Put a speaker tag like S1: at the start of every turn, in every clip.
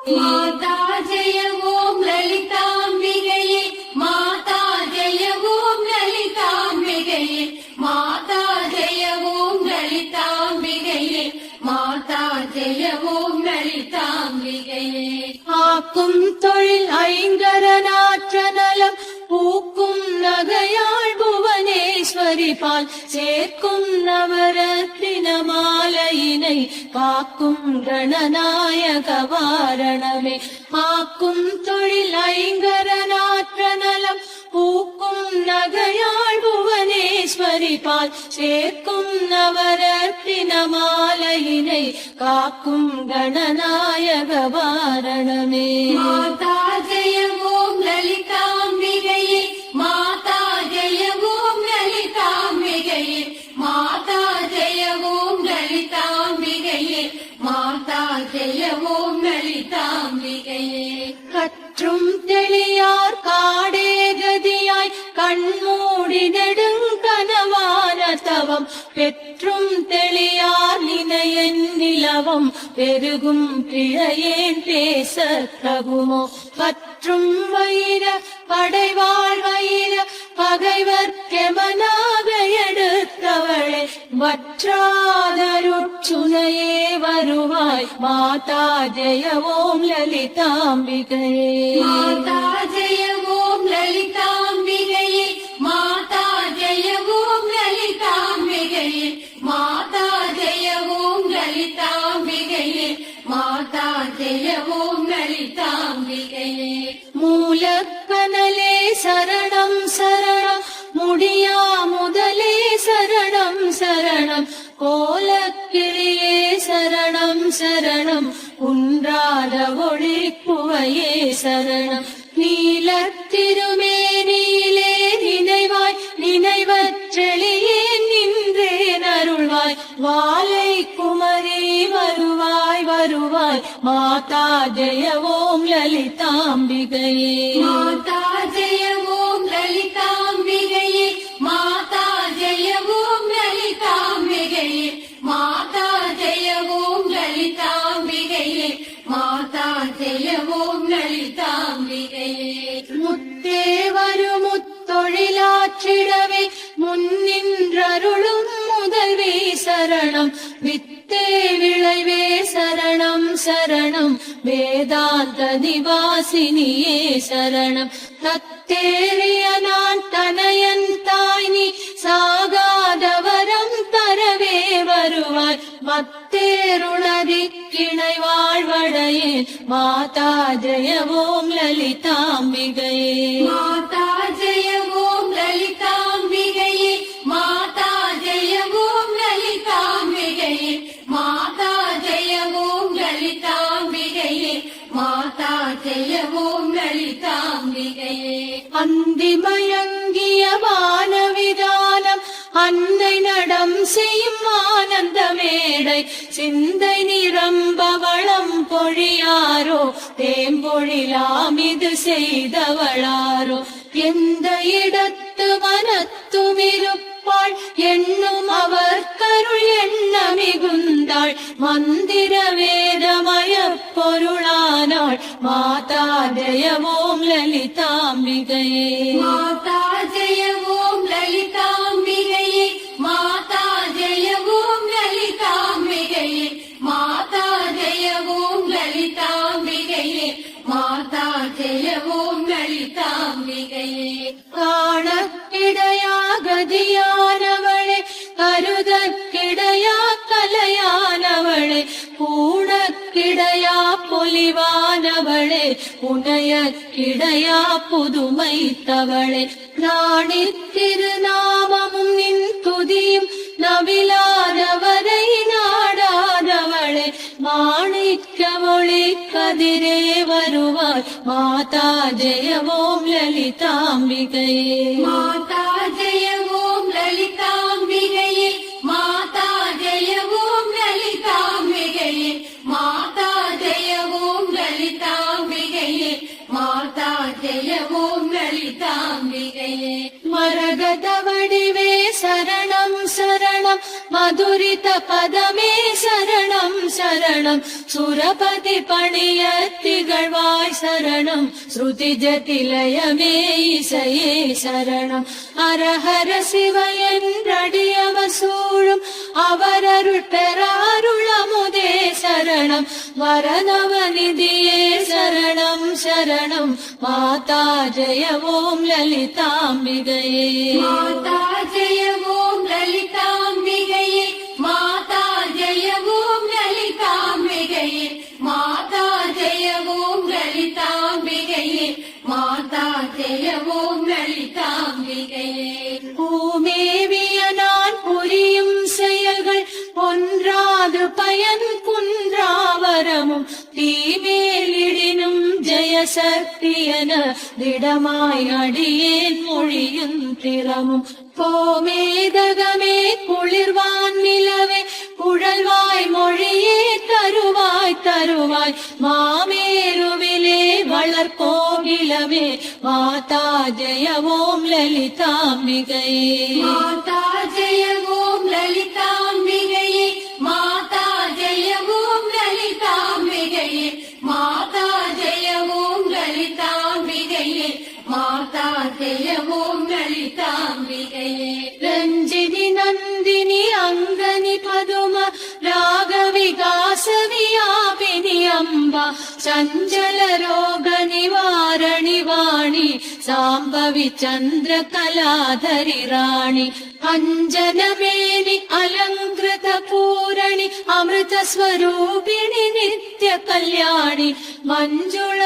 S1: மாதா ஜெய ஓம் லலிதாம்பிகையே, மாதா ஜெய ஓம் லலிதாம்பிகையே, மாதா ஜெய ஓம் லலிதாம்பிகையே, மாதா ஜெய ஓம் லலிதாம்பிகையே.
S2: ஆக்கும் தொழில் ஐங்கரநாற்ற நலம் பூக்கும் நகையாள் புவனேஸ்வரி பால் சேர்க்கும் நவரத்தின மாலையினை காக்கும் கணநாயக வாரணமே. ஆக்கும் தொழில் ஐங்கரநாற்ற நலம் பூக்கும் நகையாள் புவனேஸ்வரி பால் சேர்க்கும் நவரத்தின மாலையினை காக்கும் கணநாயக வாரணமே.
S1: மாதா ஜெய ஓம் லலிதாம்பிகையே, மாதா ஜெய ஓம் லலிதாம்பிகையே, மாதா ஜெய ஓம் லலிதாம்பிகையே, மாதா ஜெய ஓம் லலிதாம்பிகையே.
S2: கற்றும் தெளியார் காடே கதியாய் கண்மூடி நெடுங்கனவான தவம் பெற்றும் தெளியார் நினையன் நிலவம் பெருகும் பிழையேன் பேச தகுமோ. பற்றும் வயிற படைவாழ் வயிற பகைவர்க்கெமனாக எடுத்தவளே வற்றாதருட்சுனையே வருவாய் மாதா ஜெய ஓம் லலிதாம்பிகையே.
S1: மாதா ஜெய ஓம் லலிதாம்பிகையே, மாதா ஜெய ஓம் லலிதாம்பிகையே, மாதா ஜெய ஓம் லலிதாம்பிகையே, மாதா ஜெய ஓம் லலிதாம்பிகையே.
S2: மூலக்கனலே சரணம் சரணம் முடியா முதலே சரணம் சரணம் கோலக்கிளியே சரணம் சரணம் குன்றாத ஒளிக்குவையே சரணம். நீலத்திருமேனியிலே நினைவாய் நினைவற்றெளியே நின்றேன் அருள்வாய் வாலை குமரி வருவாய் வருவாய் மாதா ஜெய ஓம் லலிதாம்பிகையே.
S1: மாதா ஜெய ஓம் லலிதாம்பிகையே, மாதா ஜெய ஓம் லலிதாம்பிகையே, மாதா ஜெய ஓம் லலிதாம்பிகையே, மாதா ஜெய ஓம் லலிதாம்பிகையே.
S2: முத்தே வருமுத்தொழிலாற்றிடவே முன்னின்றருளும் முதல்வே சரணம் வித்தே விளைவே சரணம் சரணம் வேதாந்த நிவாசினியே சரணம். தத்தேறிய நான் தனையன் தாய் நீ சாகாதவரம் தரவே வருவாய் மத்தேருளதி கிணை வாழ்வடையேன் மாதா ஜெய ஓம் லலிதாம்பிகையே.
S1: மாதா ஜெய ஓம் லலிதாம்பிகையே, மாதா ஜெய ஓம் லலிதாம்பிகையே, மாதா ஜெய ஓம் லலிதாம்பிகையே, மாதா ஜெய ஓம் லலிதாம்பிகையே.
S2: அந்திமயங்கிய வானவிதானம் அன்னை நடம் செய்யும் ஆனந்த மேடை சிந்தை நிரம்ப வளம் பொழியாரோ தேம்பொழிலாம் இது செய்தவளாரோ. எந்த இடத்து மனத்துமிருப்பாள் எண்ணும் அவர் கருள் எண்ண மிகுந்தாள் மந்திர வேதமய பொருளானாள் மாதா ஜெய ஓம் லலிதாம்பிகையே.
S1: மாதா ஜெய ஓம் லலிதாம்பிகையே, மாதா ஜெய ஓம் லலிதாம்பிகையே, மாதா ஜெய ஓம் லலிதாம்பிகையே, மாதா ஜெய ஓம் லலிதாம்பிகையே.
S2: காணக்கிடையா கதியானவளே கருதற்கிடையா கலையானவளே பூணக்கிடையா பொலிவானவளே புனையக்கிடையா புதுமைத்தவளே. நாணி திருநாமமும் நின் துதியும் நவிலாதவரை நாடாதவளே மாணிக்க ஒளி கதிரே வருவாய் மாதா ஜெய ஓம் லலிதாம்பிகையே.
S1: மாதா ஜெய ஓம் லலிதாம்பிகையே, மாதா ஜெய ஓம் லலிதாம்பிகையே, மாதா ஜெய ஓம் லலிதாம்பிகையே, மாதா ஜெய ஓம் லலிதாம்பிகையே.
S2: மரகத வடிவே சரணம் சரணம் മധുരിത പദമേ ശരണം ശരണം സുരപതി പണിയ തികഴ്വായ് ശരണം ശ്രുതിജതിലയമേ ഇസയേ ശരണം ഹരഹര ശിവ என்றடியவ சூழும் அவரருள் பெறாருளமுதே சரணம் வரநவநிதியே சரணம் சரணம் மாதா ஜெய ஓம் லலிதாம்பிகையே
S1: மாதா ஜெய ஓம் லலிதாம்பிகையே மாதா ஜெய ஓம் லலிதாம்பிகையே மாதா ஜெய ஓம் லலிதாம்பிகையே மாதா ஜெய ஓம் லலிதாம்பிகையே
S2: பூமேவிய நான் புரியும் செயல்கள் ஒன்றாது பயன் குன்றாவரமும் தீமேலிடினும் ஜெயசக்தியன திடமாய் அடியேன் மொழியும் திறமும் போமேதகமே குளிர்வான் நிலவே குழல்வாய் மொழியே தருவாய் தருவாய் மாமேருவிலே வளர்கோகிலமே மாதா ஜெய ஓம் லலிதாம்பிகையே
S1: மாதா ஜெய ஓம் லலிதாம்பிகையே மாதா ஜெய ஓம் லலிதாம்பிகையே மாதா ஜெய ஓம் லலிதாம்பிகையே மாதா ஜெய ஓம் லலிதாம்பிகையே
S2: ரஞ்சினி நந்தினி அங்கனி பதும ராக விகாச வியாபினி அம்பா சஞ்சல ரோக நிவாரணி வாணி சாம்பவி சந்திர கலாதரி ராணி அஞ்சனமேனி அலங்கிருத பூரணி அமிர்த ஸ்வரூபிணி நித்ய கல்யாணி மஞ்சுள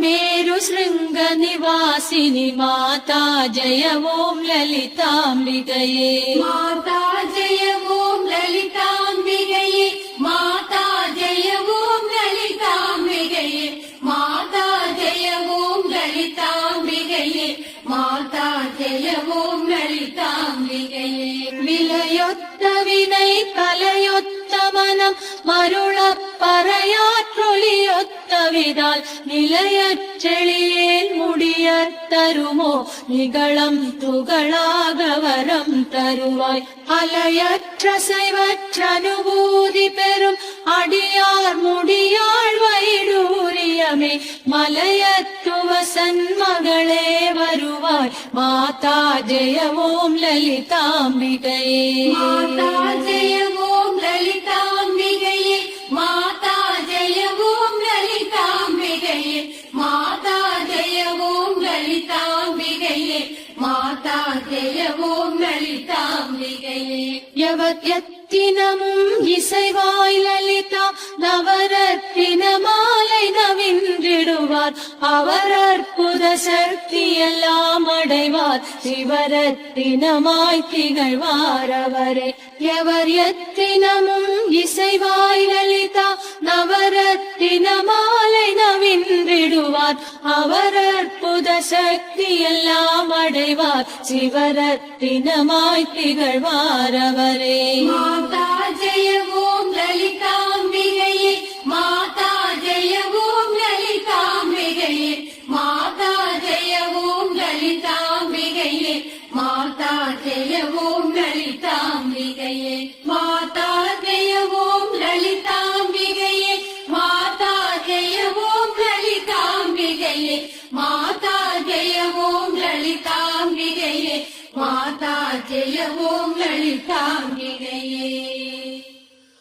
S2: மேரு ஸ்ருங்க நிவாசினி மாதா ஜெய ஓம் லலிதாம்பிகையே
S1: மாதா ஜெய ஓம் லலிதாம்பிகையே மாதா ஜெய ஓம் லலிதாம்பிகையே மாதா ஜெய ஓம் லலிதாம்பிகையே மாதா ஜெய ஓம் லலிதாம்பிகையே
S2: விலையொத்த வினை கலையொத்த மனம் மருளப் பறையாற்றொலியொத்த விதால் நிலையற்றெளியேன் முடியத் தருமோ நிகழம் துகளாக வரம் தருவாய் அலையற்ற சைவற்ற அனுபூதி பெறும் அடியார் முடியாள் வைடூரியமே மலையத்துவ சன்மகளே வருவாய் மாதா ஜெய ஓம் லலிதாம்பிகையே
S1: மாதா ஜெய ஓம் லலிதாம்பிகையே மாதா ஜெய ஓம் லலிதாம்பிகையே மாதா ஜெய ஓம் லலிதாம்பிகையே மாதா ஜெய ஓம் லலிதாம்பிகையே
S2: யவத்யத்தினமும் இசைவாய் லலிதா நவரத்தின மாலை நவின்றிடுவார் அவர் அற்புத சக்தி எல்லாம் அடைவார் சிவரத்தினமாய் திகழ்வார் அவரே எவர் எத்தினமும் இசைவாய் லலிதா நவரத்தின மாலை நவின்றிடுவார் அவர் அற்புத சக்தி எல்லாம் அடைவார் சிவரத்தினமாய் திகழ்வார் அவரே
S1: மாதா ஜெய ஓம் லலிதாம்பிகையே மாதா ஜெய ஓம் லலிதாம்பிகையே மாதா ஜெய ஓம் லலிதாம்பிகையே மாதா ஜெய ஓம் லலிதாம்பிகையே மாதா ஜெய ஓம் லலிதாம்பிகையே மாதா ஜெய ஓம் லலிதாம்பிகையே மாதா ஜெய ஓம் லலிதாம்பிகையே மாதா ஜெய ஓம் லலிதாம்பிகையே